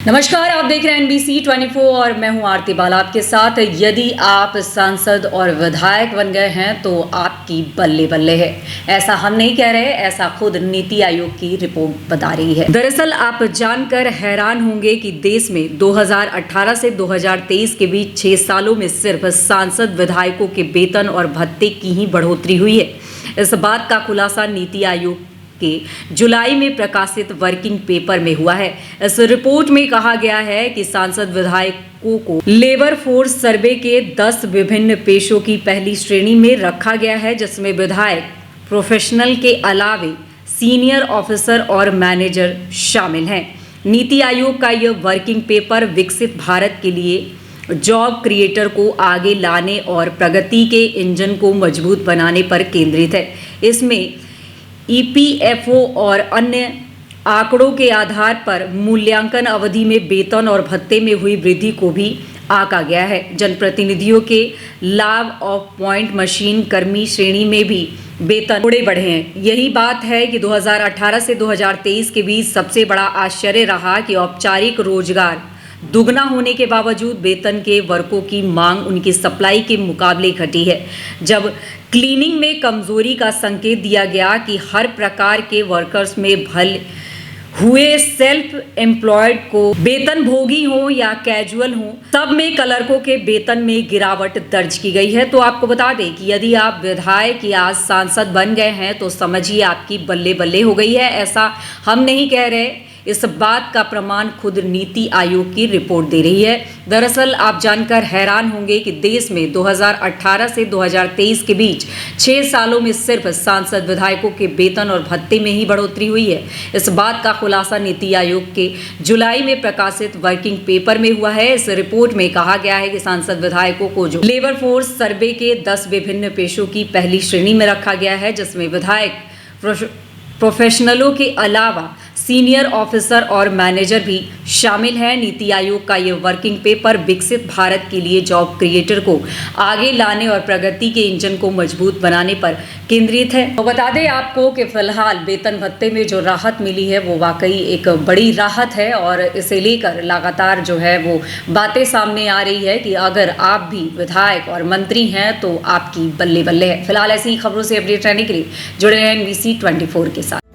नमस्कार, आप देख रहे हैं NBC 24 और मैं हूं आरती बाला आपके साथ। यदि आप सांसद और विधायक बन गए हैं तो आपकी बल्ले बल्ले है। ऐसा हम नहीं कह रहे, ऐसा खुद नीति आयोग की रिपोर्ट बता रही है। दरअसल आप जानकर हैरान होंगे कि देश में 2018 से 2023 के बीच 6 सालों में सिर्फ सांसद विधायकों के वेतन और भत्ते की ही बढ़ोतरी हुई है। इस बात का खुलासा नीति आयोग के जुलाई में प्रकाशित वर्किंग पेपर में हुआ है। इस रिपोर्ट में कहा गया है कि सांसद विधायकों को लेबर फोर्स सर्वे के 10 विभिन्न पेशों की पहली श्रेणी में रखा गया है, जिसमें विधायक प्रोफेशनल के अलावे सीनियर ऑफिसर और मैनेजर शामिल हैं। नीति आयोग का यह वर्किंग पेपर विकसित भारत के लिए जॉब क्रिएटर को आगे लाने और प्रगति के इंजन को मजबूत बनाने पर केंद्रित है। इसमें EPFO और अन्य आंकड़ों के आधार पर मूल्यांकन अवधि में वेतन और भत्ते में हुई वृद्धि को भी आंका गया है। जनप्रतिनिधियों के लाभ ऑफ पॉइंट मशीन कर्मी श्रेणी में भी वेतन थोड़े बढ़े हैं। यही बात है कि 2018 से 2023 के बीच सबसे बड़ा आश्चर्य रहा कि औपचारिक रोजगार दुगना होने के बावजूद वेतन के वर्कों की मांग उनकी सप्लाई के मुकाबले घटी है। जब क्लीनिंग में कमजोरी का संकेत दिया गया कि हर प्रकार के वर्कर्स में भले हुए सेल्फ एम्प्लॉयड को वेतन भोगी हो या कैजुअल हो, सब में क्लर्कों के वेतन में गिरावट दर्ज की गई है। तो आपको बता दें कि यदि आप विधायक या सांसद बन गए हैं तो समझिए आपकी बल्ले बल्ले हो गई है। ऐसा हम नहीं कह रहे, इस बात का प्रमाण खुद नीति आयोग की रिपोर्ट दे रही है। दरअसल आप जानकर हैरान होंगे कि देश में 2018 से 2023 के बीच 6 सालों में सिर्फ सांसद विधायकों के वेतन और भत्ते में ही बढ़ोतरी हुई है। इस बात का खुलासा नीति आयोग के जुलाई में प्रकाशित वर्किंग पेपर में हुआ है। इस रिपोर्ट में कहा गया है कि सांसद विधायकों को जो लेबर फोर्स सर्वे के 10 विभिन्न पेशों की पहली श्रेणी में रखा गया है, जिसमें विधायक प्रोफेशनलों के अलावा सीनियर ऑफिसर और मैनेजर भी शामिल हैं। नीति आयोग का यह वर्किंग पेपर विकसित भारत के लिए जॉब क्रिएटर को आगे लाने और प्रगति के इंजन को मजबूत बनाने पर केंद्रित है। तो बता दें आपको कि फिलहाल वेतन भत्ते में जो राहत मिली है वो वाकई एक बड़ी राहत है और इसे लेकर लगातार जो है वो बातें सामने आ रही है कि अगर आप भी विधायक और मंत्री हैं तो आपकी बल्ले बल्ले है। फिलहाल ऐसी ही खबरों से अपडेट रहने के लिए जुड़े रहें NBC 24 के साथ।